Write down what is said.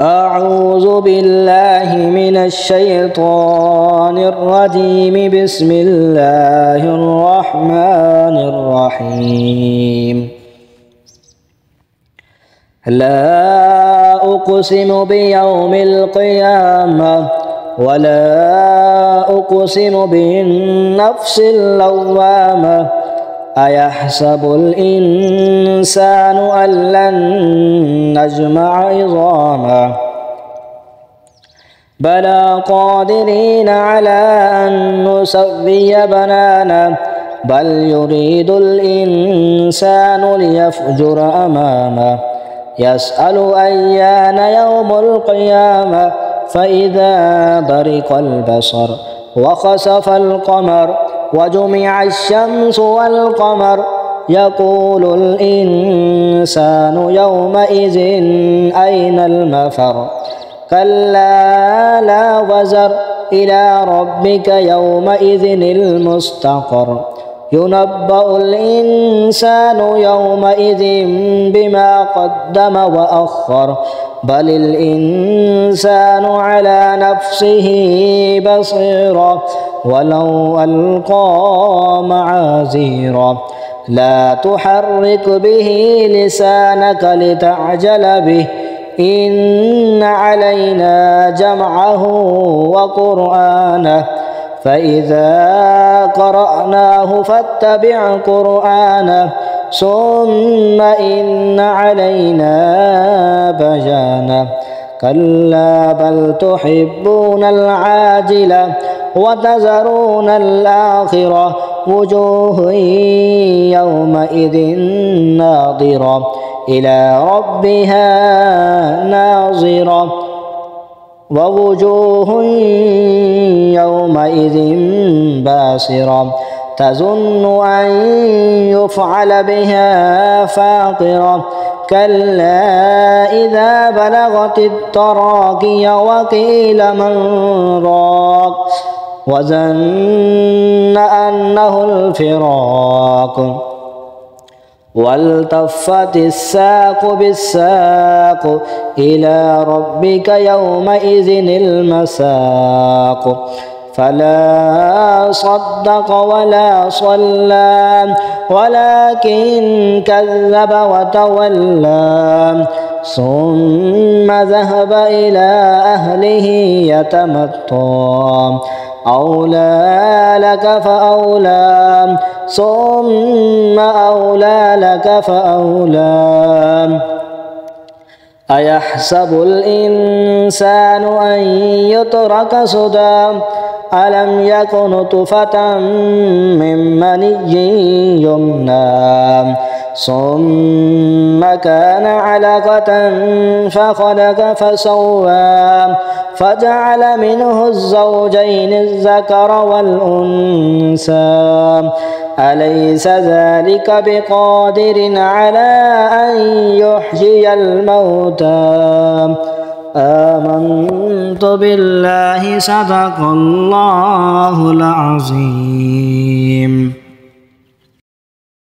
أعوذ بالله من الشيطان الرجيم. بسم الله الرحمن الرحيم. لا أقسم بيوم القيامة ولا أقسم بالنفس اللوامة. أيحسب الإنسان أن لن نجمع عظامه بلى قادرين على أن نسوي بنانه بل يريد الإنسان ليفجر أمامه يسأل أيان يوم القيامة فإذا برق البصر وخسف القمر وجمع الشمس والقمر يقول الإنسان يومئذ أين المفر كلا لا وزر إلى ربك يومئذ المستقر ينبأ الإنسان يومئذ بما قدم وأخر بل الإنسان على نفسه بصيرة ولو ألقى معاذيره لا تحرك به لسانك لتعجل به إن علينا جمعه وقرآنه فإذا قرأناه فاتبع قرآنه ثم إن علينا بيانه كلا بل تحبون العاجلة وتذرون الآخرة وجوه يومئذ ناظرة إلى ربها ناظرة ووجوه يومئذ باسرة تظن أن يفعل بها فاقرة كلا إذا بلغت التراقي وقيل من راق وظن أنه الفراق والتفت الساق بالساق إلى ربك يومئذ المساق فلا صدق ولا صلى ولكن كذب وتولى ثم ذهب إلى أهله يتمطى أولى لك فأولى ثم أولى لك فأولى أيحسب الإنسان أن يترك سدى ألم يك نطفة من مني يمنى ثم كان علقة فخلق فسوى فجعل منه الزوجين الذكر والأنثى أليس ذلك بقادر على أن يحيي الموتى آمنت بالله صدق الله العظيم.